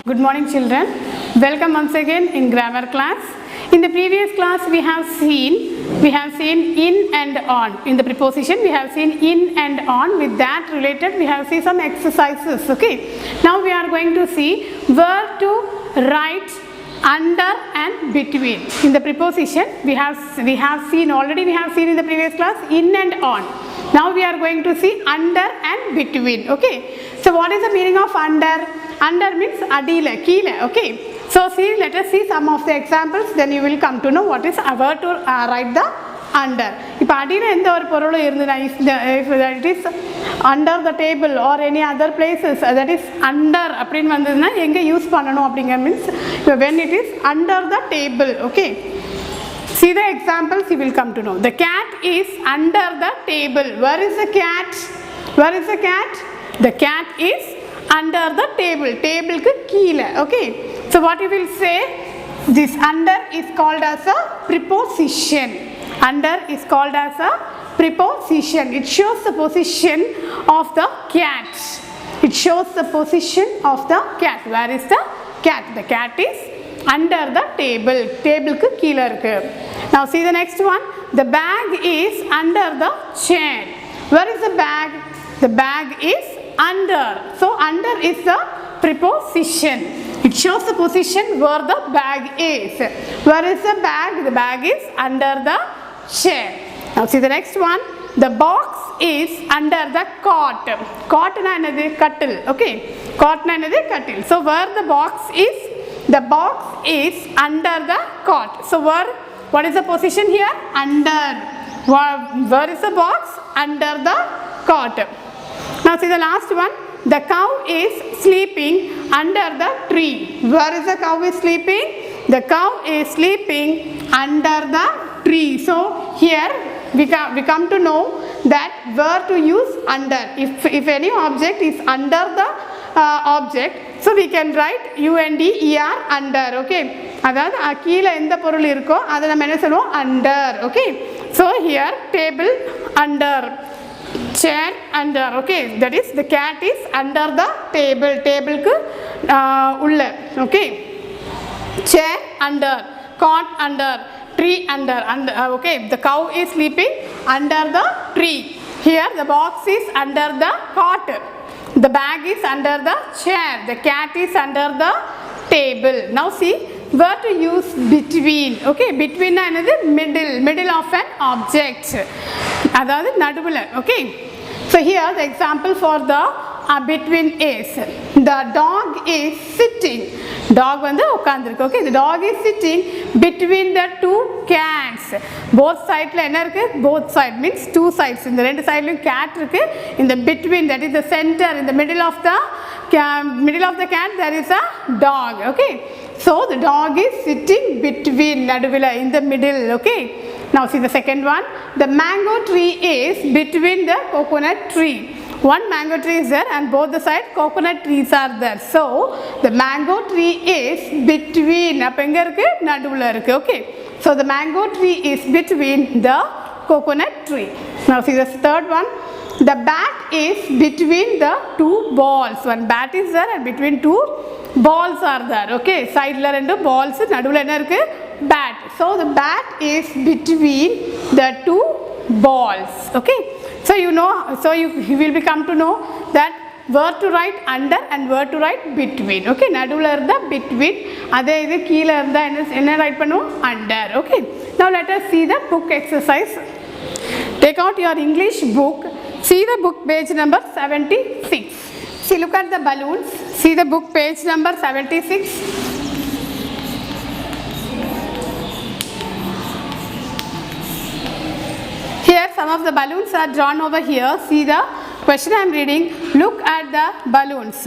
Good morning children. Welcome once again in grammar class. In the previous class we have seen in and on. In the preposition we have seen in and on. With that related we have seen some exercises. Okay. Now we are going to see where to write under and between. In the preposition we have seen in the previous class in and on. Now we are going to see under and between. Okay. So what is the meaning of under? Under means adile, keele. Okay. So see, let us see some of the examples. Then you will come to know what is where to write the under. If it is under the table or any other places, that is under. Use means when it is under the table. Okay. See the examples, you will come to know. The cat is under the table. Where is the cat? Where is the cat? The cat is under the table. Table ku keela. Okay. So what you will say? This under is called as a preposition. Under is called as a preposition. It shows the position of the cat. It shows the position of the cat. Where is the cat? The cat is under the table. Table ku keela irukku. Now see the next one. The bag is under the chair. Where is the bag? The bag is under. So under is the preposition. It shows the position where the bag is. Where is the bag? The bag is under the chair. Now see the next one. The box is under the cot. Cot na enadhu? Kattil. Okay. Cot na enadhu? Kattil. So where the box is? The box is under the cot. So what is the position here? Under. Where is the box? Under the cot. Now see the last one. The cow is sleeping under the tree. Where is the cow is sleeping? The cow is sleeping under the tree. So here we come to know that where to use under. If any object is under the object, so we can write UNDER under. Okay. அதாவது கீழே எந்த பொருள் இருக்கோ அதை நம்ம என்ன சொல்லுவோம் under. Okay. So here table under, chair under. Okay. That is the cat is under the table. Table ku ulla. Okay. Chair under, cot under, tree under. Okay. The cow is sleeping under the tree. Here the box is under the cot. The bag is under the chair. The cat is under the table. Now see where to use between. Okay, between na enadhu? Middle of an object. Adhaadu naduvula. Okay. So here the example for the between is the dog is sitting. Dog vandu ukkandirukku. Okay, the dog is sitting between the two cats. Both side la enna irukku? Both side means two sides. In the rendu side la cat irukku. In the between, that is the center, in the middle of the cat there is a dog. Okay. So the dog is sitting between, naduvila, in the middle. Okay. Now see the second one. The mango tree is between the coconut tree. One mango tree is there and both the side coconut trees are there. So the mango tree is between. Appo enga irukku? Naduvula irukku. Okay. So the mango tree is between the coconut tree. Now see the third one. The bat is between the two balls. One bat is there and between two balls are there. Okay. Side la rendu balls, naduvula enna irukku? Bat. So the bat is between the two balls. Okay. So you know, so you will become to know that where to write under and where to write between. Okay. Naduvula irundha between, adhe idu keela irundha enna write பண்ணுவோம்? Under. Okay. Now let us see the book exercise. Take out your English book. See the book page number 76. See, look at the balloons. See the book page number 76. Here some of the balloons are drawn over here. See the question I am reading. Look at the balloons.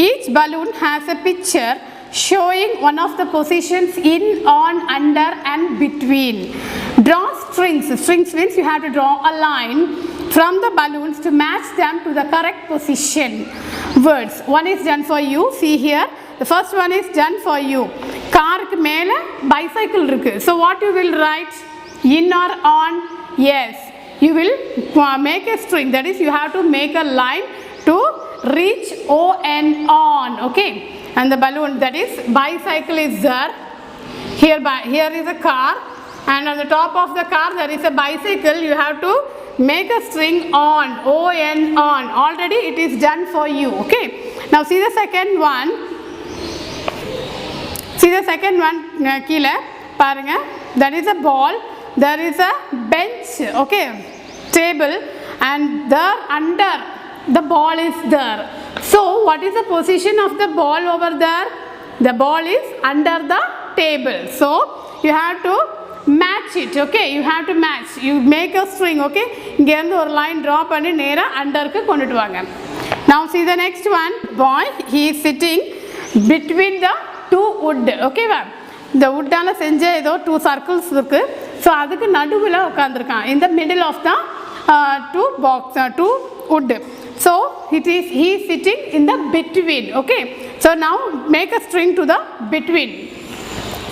Each balloon has a picture showing one of the positions in, on, under and between. Draw strings. Strings means you have to draw a line from the balloons to match them to the correct position. Words. One is done for you. See here. The first one is done for you. Car ku mele bicycle irukku. So what you will write? In or on? Yes. You will make a string. That is, you have to make a line to reach on, on. Okay. and the balloon, that is bicycle is there. Here is a car, and on the top of the car there is a bicycle. You have to make a string on, on, on. Already it is done for you. Okay. Now see the second one. See the second one. Kila paranga. That is a ball. There is a bench. Okay. Table, and there under the ball is there. So what is the position of the ball over there? The ball is under the table. So you have to match it. Okay, you have to match. You make a string. Okay, inge irundhu or line draw panni nera under ku kondu vaanga. Now see the next one. Boy, he is sitting between the two wood. Okay va, the wood ala senja edo two circles irukku. So adukku naduvula ukandirukkan in the middle of the two wood. So he is sitting in the between. Okay, so now make a string to the between.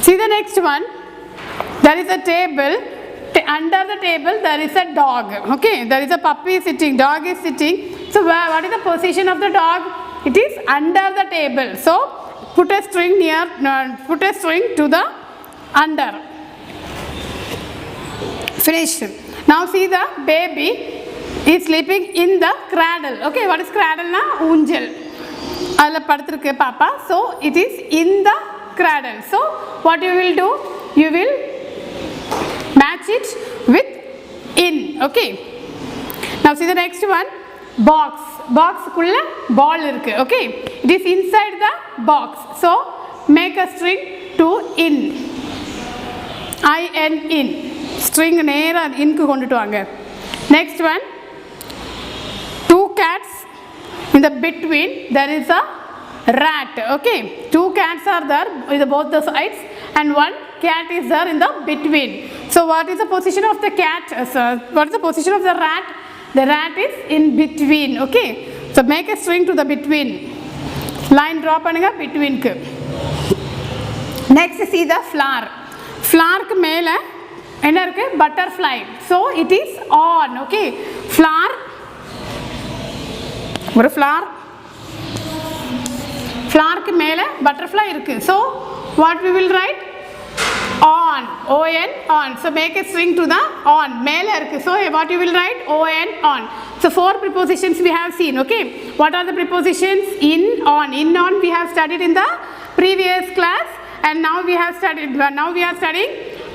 See the next one. There is a table. Under the table there is a dog. Okay, there is a puppy sitting. Dog is sitting. So what is the position of the dog? It is under the table. So put a string to the under. Finished. Now see the baby is sleeping in the cradle. Okay, what is cradle na? Unjal. Alla paduthirukku papa. So it is in the cradle. So what you will do? You will match it with in. Okay. Now see the next one. Box. Box kulla ball irukku. Okay. It is inside the box. So make a string to in. In. String nera in ku kondu vaanga. Next one. Two cats. In the between there is a rat. Okay. Two cats are there with both the sides, and one cat is there in the between. So what is the position of the cat? What is the position of the rat? The rat is in between. Okay. So make a string to the between. Line draw pannunga between ku. Next see the flower. Flower ku mela enna irukku? Butterfly. So it is on. Okay. Flower. Oru flower. Flower ku mela butterfly irukku. So what we will write? On. On. So make a string to the on. Mela irukku. So what you will write? On. So four prepositions we have seen. Okay. What are the prepositions? In, on. In, on we have studied in the previous class, and now we are studying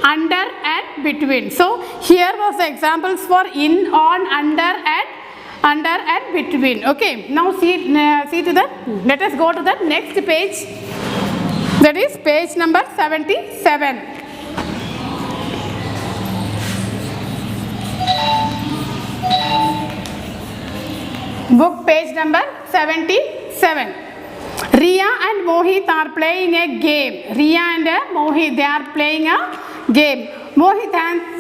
under and between. So here was the examples for in, on, under and between. Okay. Now see to the. Let us go to the next page. That is page number 77. Book page number 77. Riya and Mohit are playing a game. Riya and Mohit, they are playing a game. Mohit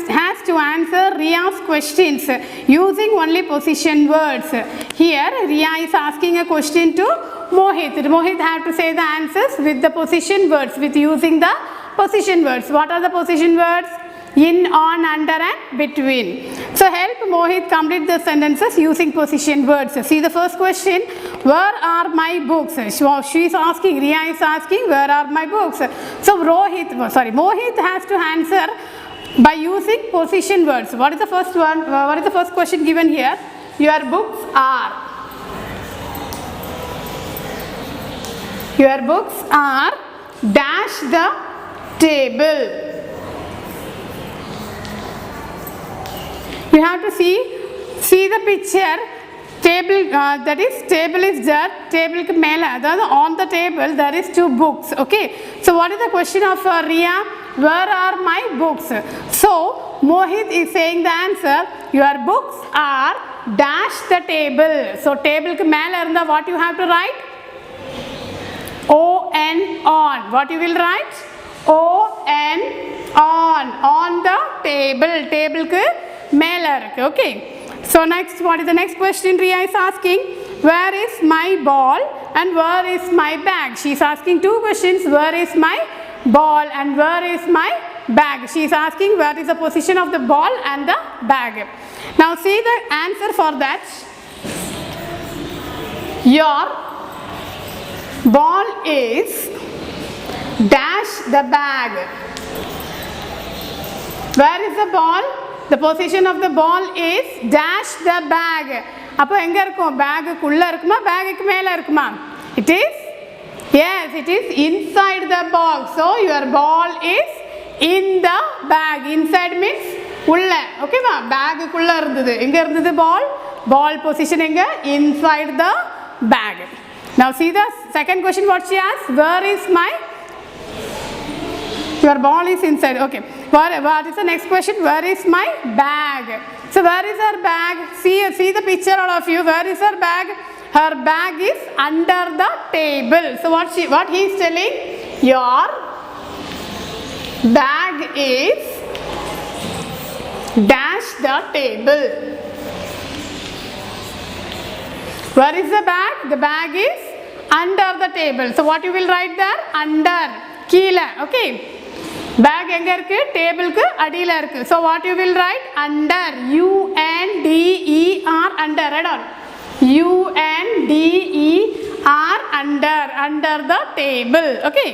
has to answer Riya's questions using only position words. Here Riya is asking a question to Mohit. Mohit have to say the answers with the position words, with using the position words. What are the position words? In, on, under and between. So help Mohit complete the sentences using position words. See the first question. Where are my books? She is asking, Riya is asking, where are my books? So Mohit has to answer by using position words. What is the first one? What is the first question given here? Your books are. Your books are dash the table. You have to see the picture. Table, that is table is there. Table ke mela, on the table there is two books. Okay. So what is the question of Riya? Where are my books? So Mohit is saying the answer. Your books are dash the table. So table ke mela irundha what you have to write? On. What you will write? On the table. Table ke mela irukku. Okay. So next, what is the next question Riya is asking? Where is my ball and where is my bag? She is asking two questions. Where is my ball and where is my bag? She is asking where is the position of the ball and the bag. Now see the answer for that. Your ball is dash the bag. Where is the ball? The position of the ball is dash the bag. அப்போ எங்க இருக்கும்? பேக்குக்குள்ள இருக்குமா பேக்குக்கு மேல இருக்குமா? It is, yes, it is inside the box. So your ball is in the bag. Inside means உள்ள. ஓகேவா? பேக்குக்குள்ள இருந்தது. எங்க இருந்தது ball? Ball position எங்க? Inside the bag. Now see the second question what she asked. Where is my? Your ball is inside. Okay. What is the next question? Where is my bag? So where is her bag? See the picture, all of you. Where is her bag? Her bag is under the table. So what he is telling? Your bag is dash the table. Where is the bag? The bag is under the table. So what you will write there? Under. கீழே. Okay. Bag எங்க இருக்கு? டேபிளுக்கு அடியில இருக்கு. So what you will write? Under. U-N-D-E-R. Under. Read on. U-N-D-E-R. Under. Under the table. Okay.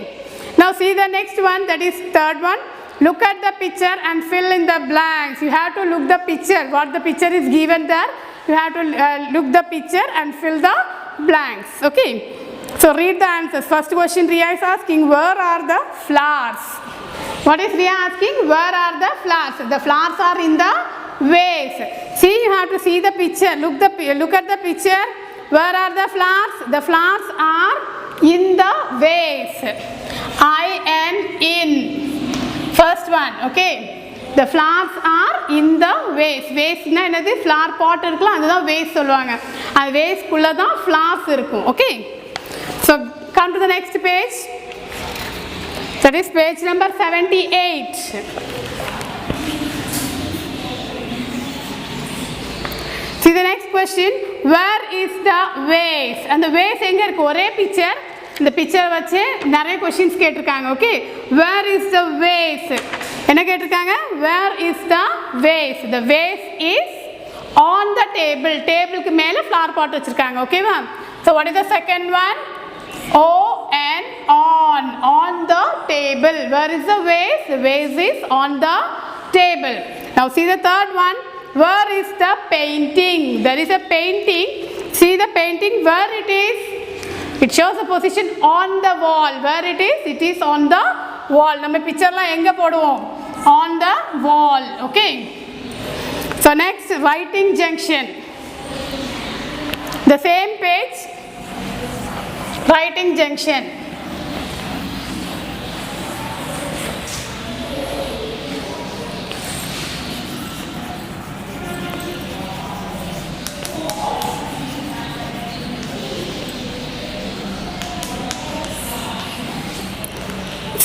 Now see the next one. That is third one. Look at the picture and fill in the blanks. You have to look the picture. What the picture is given there. You have to look the picture and fill the blanks. Okay. So read the answers. First question Riya is asking, where are the flowers? What is Riya asking? Where are the flowers? The flowers are in the vase. See, you have to see the picture. Look at the picture. Where are the flowers? The flowers are in the vase. I-N in. First one. Okay. The flowers are in the vase. Vase na enadhu? Flower pot irukla adha vase solluvaanga. Adu vase kulla da flowers irukum. Okay. So come to the next page. That is page number 78. See the next question. Where is the vase? And the vase enga irukku? Ore picture. இந்த picture வச்சு நிறைய questions கேட்டிருக்காங்க. Okay. Where is the vase? என்ன கேட்டிருக்காங்க? Where is the vase? The vase is on the table. Tableக்கு மேல flower pot வச்சிருக்காங்க. ஓகேவா? So what is the second one? O-N, on the table. Where is the vase? The vase is on the table. Now see the third one. Where is the painting? There is a painting. See the painting where it is. It shows the position on the wall. Where it is? It is on the wall. நம்ம pictureல எங்க போடுவோம்? On the wall. Okay. So next, writing junction. The same page. Writing junction.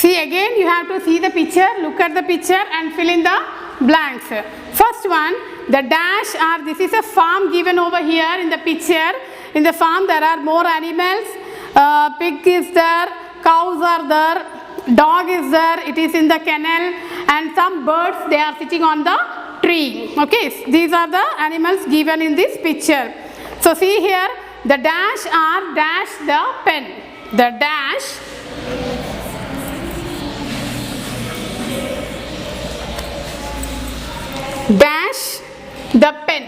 See again, you have to see the picture, look at the picture and fill in the blanks. First one, the dash or this is a farm given over here in the picture. In the farm there are more animals. Pig is there, cows are there, dog is there, it is in the kennel, and some birds, they are sitting on the tree. Okay, these are the animals given in this picture. So see here, the dash are dash the pen. The dash dash the pen.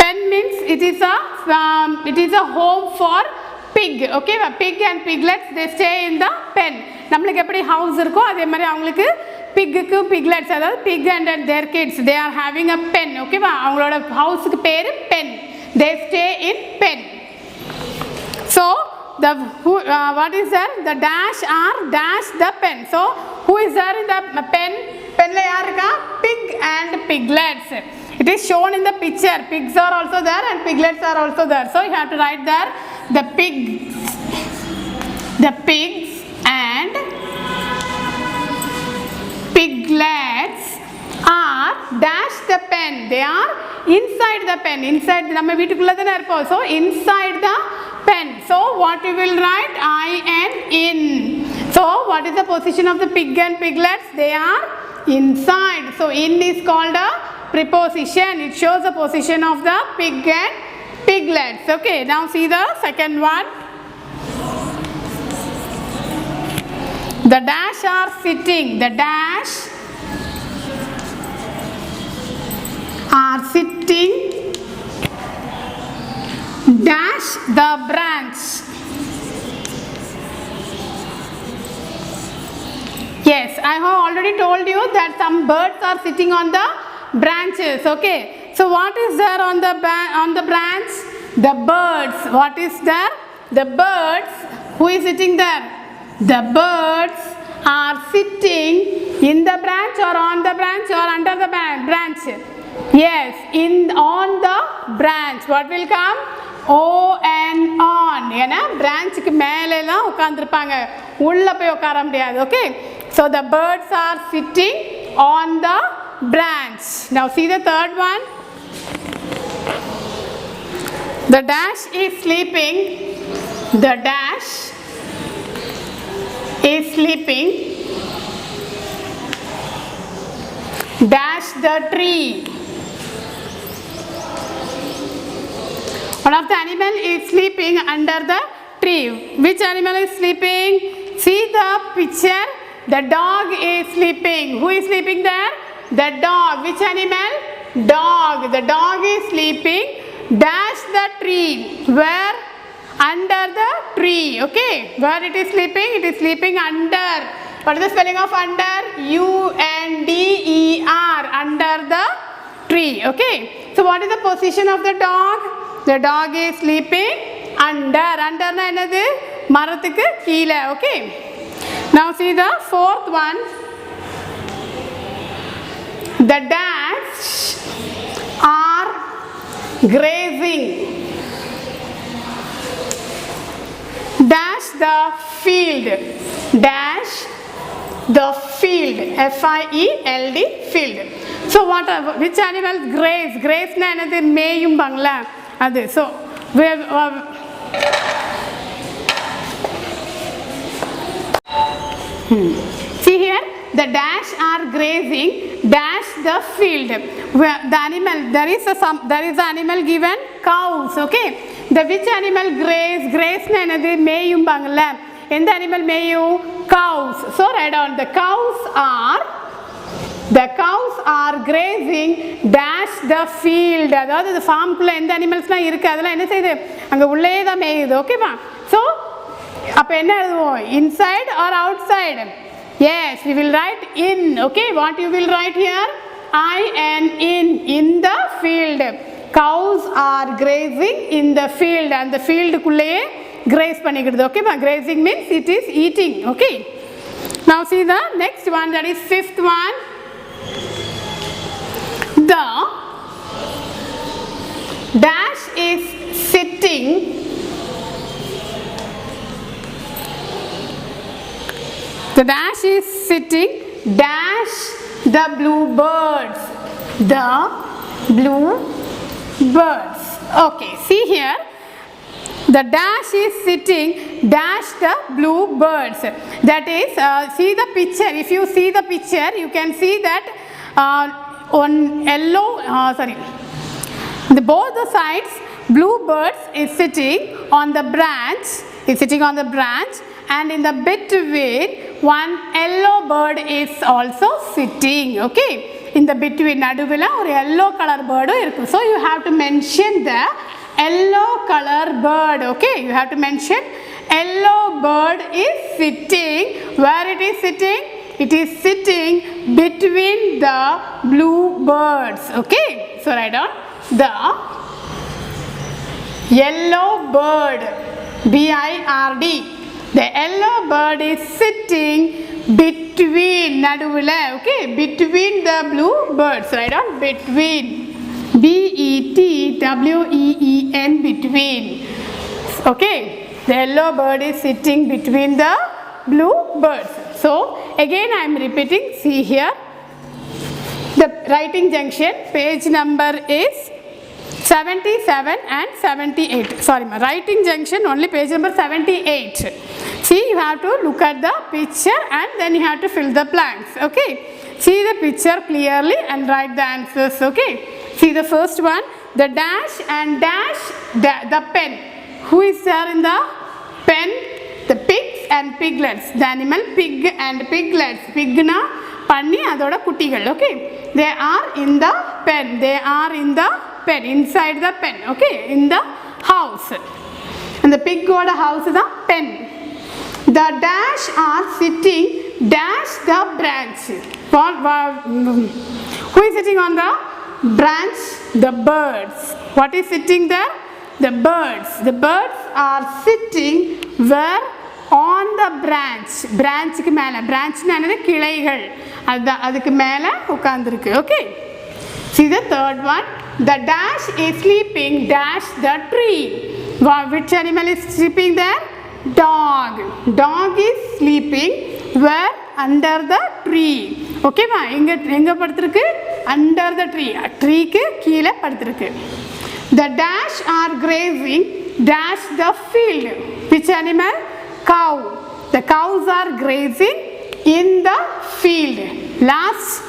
Pen means it is a home for pig. Okay, pig and piglets, they stay in the pen. நம்மளுக்கு எப்படி house இருக்கோ அதே மாதிரி அவங்களுக்கு pigக்கு piglets, அதாவது pig and their kids, they are having a pen. Okay, அவங்களோட ஹவுஸ்க்கு பேரு pen. They stay in pen. So the what is there? The dash are dash the pen. So who is there in the pen? Penla yaar irukka? Pig and piglets. It is shown in the picture. Pigs are also there and piglets are also there. So you have to write there the pigs and piglets are dash the pen. They are inside the pen. Inside நம்ம வீட்டுக்குள்ள தான இருப்போம். So inside the pen. So what you will write? I-N in. So what is the position of the pig and piglets? They are inside. So in is called a preposition. It shows the position of the pig and piglets. Okay, now see the second one. The dash are sitting. The dash are sitting. Dash the branch. Yes, I have already told you that some birds are sitting on the branches. Okay, so what is there on the branch? The birds. What is there? The birds. Who is sitting there? The birds are sitting in the branch or on the branch or under the branch. Yes, on the branch. What will come? O and on. ஏன்னா branchக்கு மேலலாம் உட்கார்ந்திருப்பாங்க, உள்ள போய் உட்கார முடியாது. Okay, so the birds are sitting on the branch. Now see the third one. The dash is sleeping. The dash is sleeping. Dash the tree. One of the animal is sleeping under the tree. Which animal is sleeping? See the picture. The dog is sleeping. Who is sleeping there? The dog. Which animal? Dog. The dog is sleeping. Dash the tree. Where? Under the tree. Okay, where it is sleeping? It is sleeping under. What is the spelling of under? U-N-D-E-R. Under the tree. Okay, so what is the position of the dog? The dog is sleeping under. Under na enadhu? Marathukku keela. Okay, now see the fourth one. The dash are grazing. Dash the field. Dash the field. F-I-E-L-D, field. So what? Which animal graze? Graze na enadhu? Meyum bangla. Adu. So we have see here, the dash are grazing. Dash the field. Where the animal, there is an animal given, cows. Okay, the which animal graze? Graze na enadhu? Meyum bangla. Endha animal meyu? Cows. So write down, the cows are grazing. Dash the field. அதாவது the farm குள்ள எந்த animalsலாம் இருக்கு அதெல்லாம் என்ன செய்யுது? அங்க உள்ளே தான் மேயுது. ஓகேவா? So அப்ப என்ன எழுதுவோம்? Inside or outside? Yes, we will write in. Okay, what you will write here? I and in the field. Cows are grazing in the field. And the field குள்ளேயே graze பண்ணிக்கிறது. ஓகேவா? Grazing means it is eating. Okay, now see the next one, that is fifth one. The dash is sitting. The dash is sitting. Dash the blue birds. The blue birds. Okay, see here. The dash is sitting. Dash the blue birds. That is, see the picture. If you see the picture, you can see that on yellow, both the sides, blue birds is sitting on the branch. And in the between, one yellow bird is also sitting. Okay, in the between, naduvila or yellow color bird irukku. So you have to mention the yellow color bird. Okay, you have to mention yellow bird is sitting. Where it is sitting? It is sitting between the blue birds. Okay, so write down the yellow bird. B-I-R-D. The yellow bird is sitting between naduvila. Okay, between the blue birds. Write down between. B-E-T-W-E-E-N, between. Okay, the yellow bird is sitting between the blue birds. So again I am repeating. See here, the writing junction, page number is 77 and 78. Sorry, my writing junction only page number 78. See, you have to look at the picture and then you have to fill the blanks. Okay, see the picture clearly and write the answers. Okay, see the first one. the dash and dash the pen. Who is there in the pen? The pigs and piglets. The animal pig and piglets. Pig na panni adoda kuttigal. Okay, they are in the pen. They are in the pen, inside the pen. Okay, in the house. And the pig got a house is a pen. The dash are sitting dash the branch. Who is sitting on the branch? The birds. What is sitting there? The birds. The birds are sitting where? On the branch. Branch ku mela. Branch na enna kilaigal. Adukku mela ukandirukku. Okay. See the third one. The dash is sleeping dash the tree. Which animal is sleeping there? Dog. Dog is sleeping where? Under the tree. Okay va? Enga paduthirukku? Under the tree. Tree ku keela paduthirukku. The dash are grazing dash the field. Which animal? Cow. The cows are grazing in the field. Last,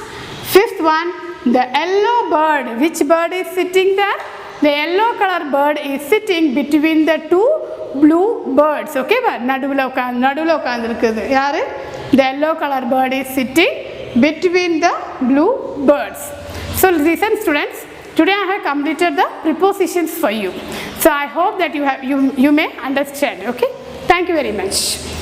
fifth one, the yellow bird. Which bird is sitting there? The yellow color bird is sitting between the two blue birds. Okay va? Naduvula ukandirukkudu yaru? The yellow color bird is sitting between the blue birds. So listen students, today I have completed the prepositions for you. So I hope that you may understand. Okay, thank you very much.